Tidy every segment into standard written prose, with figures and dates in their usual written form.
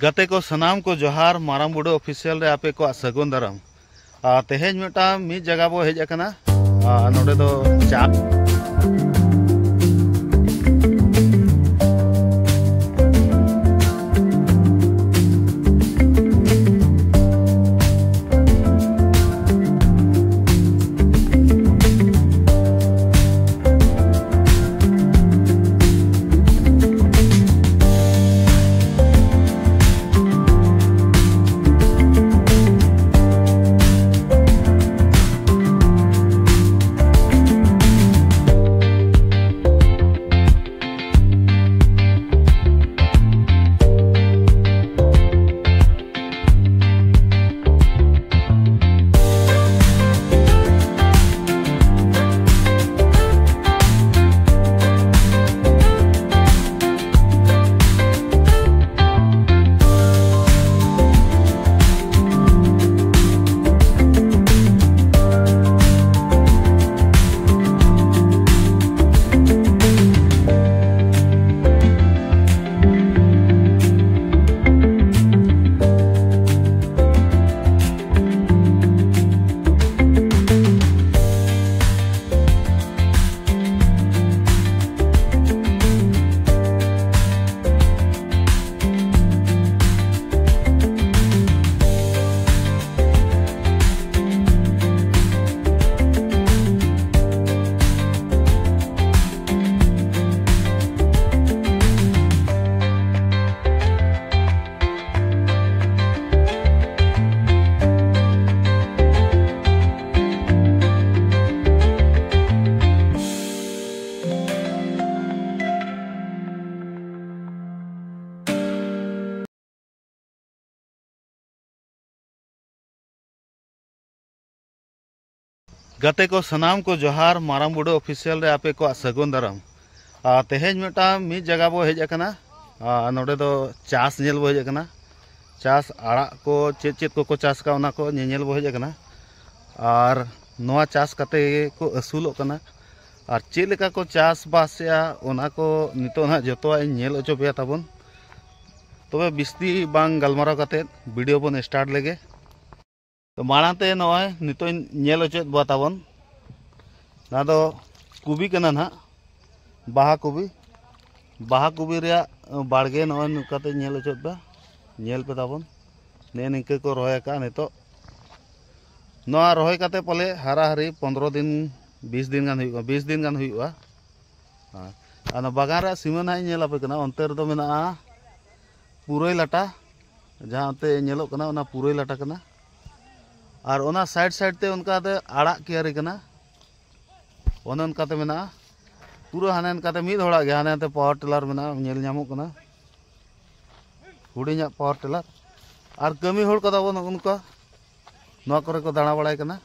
गते को सनाम को जोहार माराम बुडो ऑफिशियल रे आपे को सगुन दाराम तेहेज मिटा मी जगह बो हेज अकना नोडे दो चा गते को सनाम को जोहार माराम बुडो ऑफिशियल रे आपे को सगुन दाराम तेहेज मिटा मी जगह बो हेज अकना नोडे दो चास नेल बो हेज अकना चास आड़ा को चेत चेत को चास का ओना को नेल बो हेज अकना और नोआ चास कते को असुलो कना और चेत लेका को चास बास या ओना को नितो ना जतोआ नेल ओचो पे ताबन तबे बिस्ती बांग गलमाराव कते वीडियो बन स्टार्ट लेगे तो माड़ाते नॉय नितो नेल ओचोत बो ताबन ना दो कुबी कना ना बाहा कुबी रे बाड़गे नॉय नुकाते नेल ओचोत बा नेल पे ताबन ने निके को रोय का नितो नोआ रोय काते पले हारा हरी 15 दिन 20 दिन गान हुआ 20 दिन गान हुआ आना बागान रे सीमा ना नेला पे कना अंतर दो मेना पुरोय लाटा जहां ते नेलो कना ओना पुरोय लाटा कना और ओना साइड साइड ते उनका ते आड़ा कियारी कना ओन उनका ते मेना पूरा हाने उनका ते मिद होड़ा गया हाने ते पावर टिलर मेना नेल ᱧᱟᱢᱚᱜ कना हुडिᱧa पावर टिलर और कमी होड़ कदा बन उनका नोआ करे को दाणा बड़ाय कना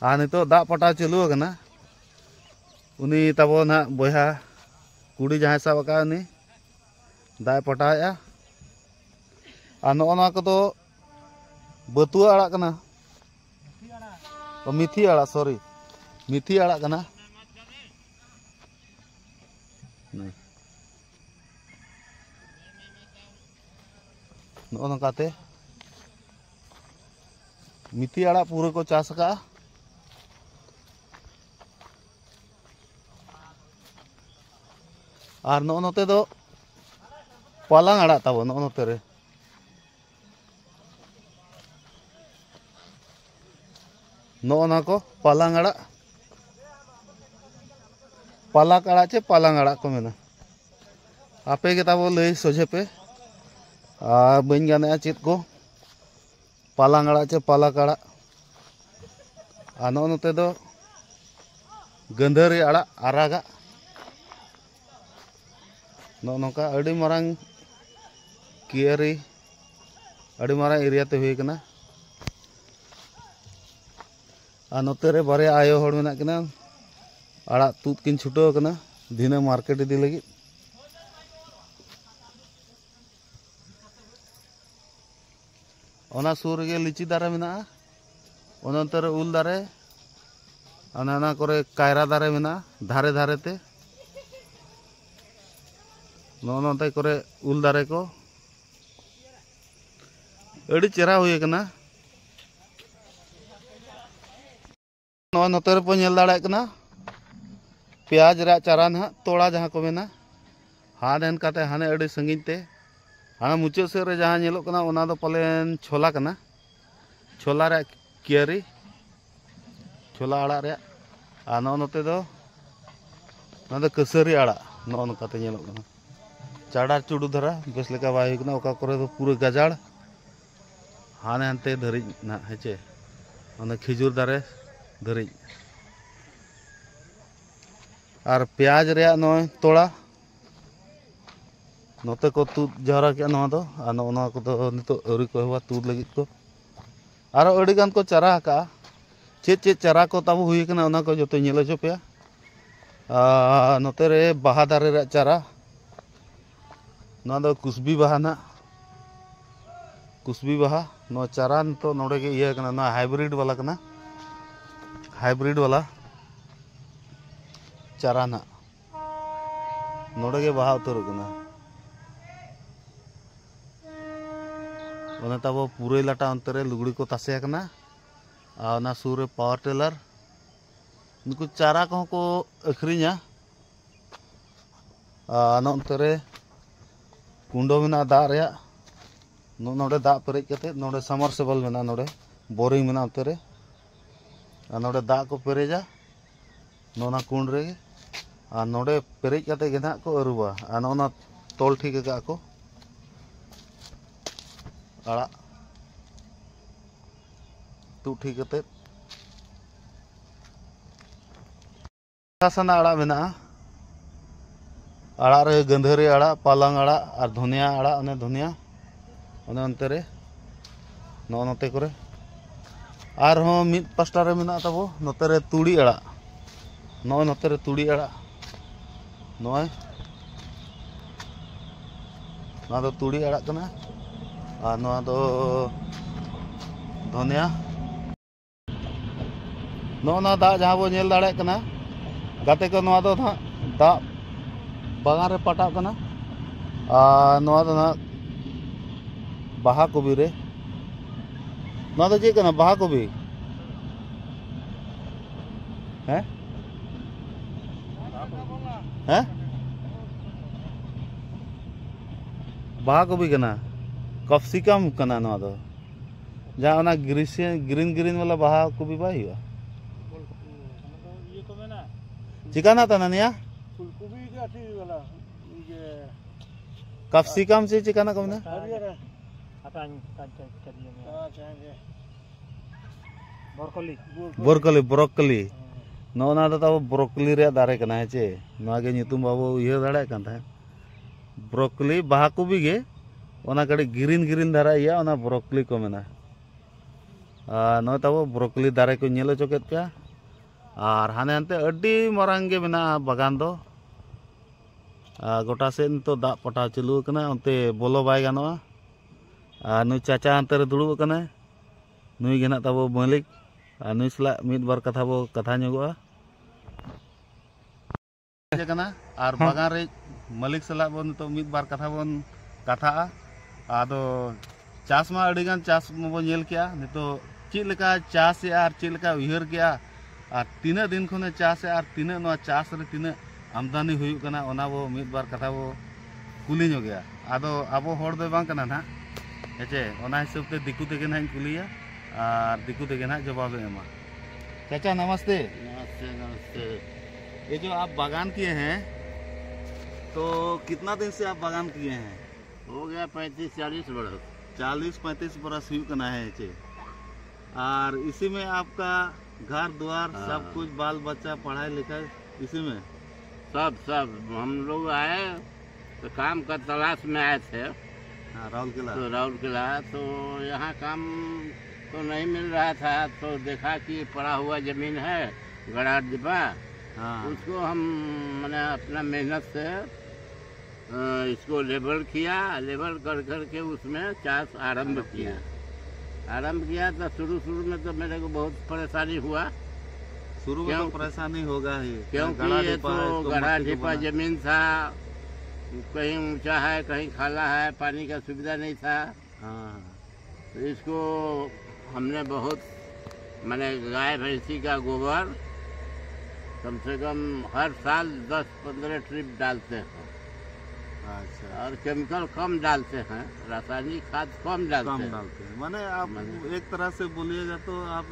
आ नितो दा पटा चालू कना उनी तबो ना बयहा कुड़ी जहां साब का उनी दा पटाया और नोना को तो बतुआ आड़ा कना मिथी आड़ा सॉरी मिथी आड़ा कना नोकाते मिथी आड़ा पूरे को चास का और नोते दो पालांग आड़ा ताबो नोते रे नोना को पालांग आड़ा पालाक आड़ा चे पालांग आड़ा को मेना आपे के ताबो लई सोझे पे बन गाने चेत को पालांग आड़ा चे पालाक आड़ा नोते दो गंधरी आड़ा आरागा नोका अड़ी मारांग कियारी अड़ी मारांग एरिया ते हुई कना नोते रे बारे आयो होड़ मेना कना आड़ा तूत किन छुटो कना दिना मार्केट इदी लगी ओना सुर गे लिची दारे मेना ओनंतर उल दारे अना करे कायरा दारे मेना धारे धारे ते नोते करे उल दारे को अड़ी चेहरा हुई कना नोते रे पे नेल दाड़े कना प्याज रे चारा ना तोड़ा जहाँ को मेना हाथ हेन काते हाने अड़ी संगीन ते हाँ मुचाद सेद रे जहाँ नेलोग कना ओना दो पलेन छोला कना छोला रे कियारी छोला आड़ा रे आ नोते दो ना कसरी आड़ा नोकाते नेलोग कना चाड़ा चुड़ू धरा बेस लेका बाय हुई ओका करे दो पूरा गजाड़ हाने हानते धरी ना हेचे ओना खिजुर दारे धरी और प्याज रे नय तोड़ा नोते को तूद जहरा के नवा दो आ नोना को तो नितो अरी को हुआ तूद लगित को आरो अड़ी गान को चारा का चेत चारा को ताबो हुई कना ओना को जतो नेल हचो पे नोते रे बाहा दारे रे चारा नवा दो कुसबी बाहा ना कुसबी बाहा नो चारा तो नोडे के इया कना ना हाइब्रिड वाला कना हाइब्रिड वाला चारा ना नोडे के बाहा उतर कना ओने ताबो पूरे लाटा अंतरे लुगड़ी को तासे कना आ ना सूरे पावर टेलर उनको चारा को अखरीना नोतरे कुंडो मेना दा रे नोडे दा पेरेज कते नोडे समरसेबल मेना नोडे बोरिंग मेना अंतरे नोडे दा को पेरेजा नोना कुंड रे आ नोडे पेरेज कते गे ना को अरुबा आ नोना तोल ठीक का को आड़ा तू ठीक कते साना आड़ा मेना आड़ा रे गंधरी आड़ा पालंग आड़ा और धनिया आड़ा ओने धनिया ओने अंते रे नोते करे आर हो मिद पास्टा रे मेना ताबो नोते रे तुड़ी आड़ा नोते रे तुड़ी आड़ा नोय ना दो तुड़ी आड़ा कना आ नोआ दो धनिया नोना दा जहाँ बो नेल दाड़े कना गाते को नोआ दो दा बागान रे पटा कना आ नोआ दो ना बाहा कोबी रे नोआ दो जे कना बाहा कोबी हैं हैं बाहा कोबी कना कफ्सिकम कना नोआ दो जहाँ ओना ग्रीन ग्रीन वाला बाहा कोबी बाई हुआ चिकाना ता ननिया कफ्सिकम से चिकाना कम ना ब्रोकली ब्रोकली नोना दो ताबो ब्रोकली रे दारे कना है चे नोआ के नितुम बाबू इहे दाड़े कान था ब्रोकली बाहा कोबी गे ओना कड़ी ग्रीन ग्रीन दारा इया ओना ब्रोकली को मेना नोय ताबो ब्रोकली दारे को नेल हचो केद पेया और हाने हानते अड्डी मारांग गे मेना बागान दो गोटा से तो दा पटा चालू कना ओनते बोलो बाय गानोआ नुई चाचा अंते रे दुड़ुब कना नुई गे ना ताबो मालिक नुई सला मिद बार कथा बो कथा ᱧᱚᱜᱚᱜᱼᱟ कना और बागान रे मालिक सला बो तो मिद बार कथा बोन कथा आदो चास मा अड़ी गान चास बो नेल किया नितो चेद लेका चास और चेद लेका उयहर किया और तीना दिन खने चास और तीना नो चास रे तीना आमदानी हुई कना ओना बो मिद बार कथा बो कुली ᱧᱚᱜᱮᱭᱟ आदो आबो होड़ दो बांग कना ना हेचे ओना हिसाब ते दिकु तेगे ना कुलिया और दिकु तेगे ना जवाब एमा चाचा नमस्ते नमस्ते नमस्ते। ये जो आप बागान किए हैं तो कितना दिन से आप बागान किए हैं हो गया 35-40 बरस 40-35 बरस हुई कना है हेचे और इसी में आपका घर द्वार सब कुछ बाल बच्चा पढ़ाई लिखाई इसी में सब हम लोग आए तो काम का तलाश में आए थे राउरकेला तो यहाँ काम तो नहीं मिल रहा था तो देखा कि पड़ा हुआ जमीन है गड़ार डिब्बा उसको हम मैंने अपना मेहनत से इसको लेबल किया लेबल कर करके उसमें चास आरंभ किया तो शुरू में तो मेरे को बहुत परेशानी हुआ शुरू में तो परेशानी होगा ही क्योंकि ये तो गड़ा ढिपा जमीन था कहीं ऊंचा है, कहीं खाला है, पानी का सुविधा नहीं था। हाँ तो इसको हमने बहुत मैंने गाय भैंसी का गोबर कम से कम हर साल 10-15 ट्रिप डालते हैं। अच्छा, और केमिकल कम डालते हैं, रासायनिक खाद कम डालते हैं। माने आप एक तरह से बोलिएगा तो आप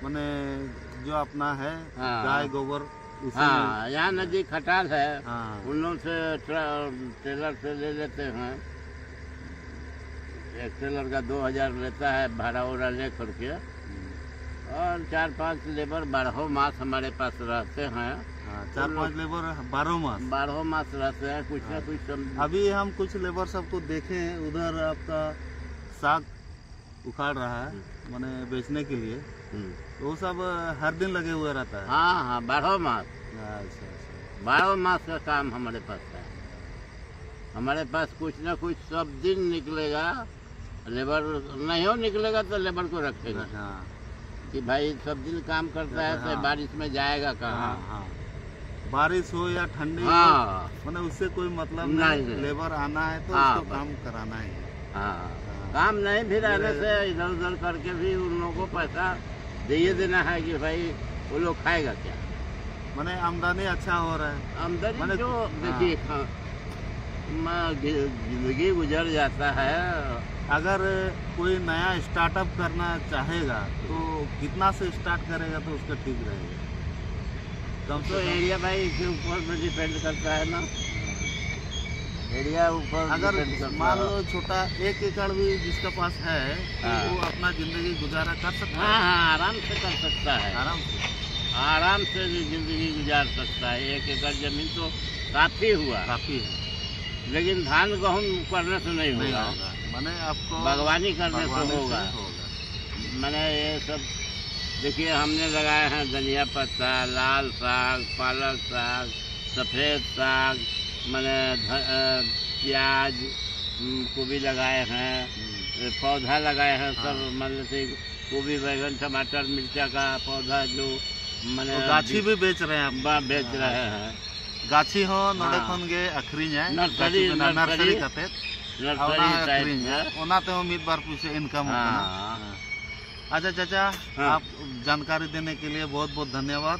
माने जो अपना है हाँ। गाय गोबर उसी हाँ, यहाँ नदी खटाल है, हाँ। उन लोगों से ट्रेलर से ले लेते हैं। एक ट्रेलर का 2000 लेता है भाड़ा उड़ा ले करके, और 4-5 लेबर 12 मास हमारे पास रहते हैं। 4-5 लेबर 12 मास रहते हैं, कुछ न कुछ अभी हम कुछ लेबर सबको देखे हैं, उधर आपका साग उखाड़ रहा है माने बेचने के लिए, तो वो सब हर दिन लगे हुए रहता है। हाँ, 12 मास। अच्छा, 12 मास का काम हमारे पास है। हमारे पास कुछ न कुछ सब दिन निकलेगा। लेबर नहीं हो निकलेगा तो लेबर को रखेगा। हाँ। कि भाई सब दिन काम करता है तो बारिश में जाएगा कहाँ। हाँ। बारिश हो या ठंडी हो, मतलब उससे कोई मतलब नहीं, लेबर आना है तो उसको काम कराना ही। काम नहीं भी रहने से इधर उधर करके भी उन लोगों को पैसा दे देना है कि भाई वो लोग खाएगा क्या। माने आमदनी अच्छा हो रहा है। आमदनी जो देखिए जिंदगी गुजर जाता है। अगर कोई नया स्टार्टअप करना चाहेगा तो कितना से स्टार्ट करेगा तो उसका ठीक रहेगा? कम तो एरिया भाई के ऊपर में डिपेंड करता है ना। एरिया ऊपर अगर मान लो छोटा 1 एकड़ भी जिसका पास है तो वो अपना जिंदगी गुजारा कर सकता है। हाँ, आराम से कर सकता है। आराम से जिंदगी गुजार सकता है। 1 एकड़ जमीन तो काफी हुआ, काफी है। लेकिन धान गेहूँ करने से नहीं होगा, माने आपको बागवानी करने से होगा। मैंने ये सब देखिए हमने लगाए हैं धनिया पत्ता, लाल साग, पालक साग, सफ़ेद साग, मैंने प्याज, गोभी लगाए हैं, पौधा लगाए हैं सब। मान से गोभी, बैगन, टमाटर, मिर्चा का पौधा जो मैंने गाछी भी बेच रहे हैं। बेच रहे हैं गाछी हो नोडे खन गे अखरीन है नर्सरी कते ओना ते मिद बार पैसे इनकम होता है। अच्छा चाचा, आप जानकारी देने के लिए बहुत बहुत धन्यवाद।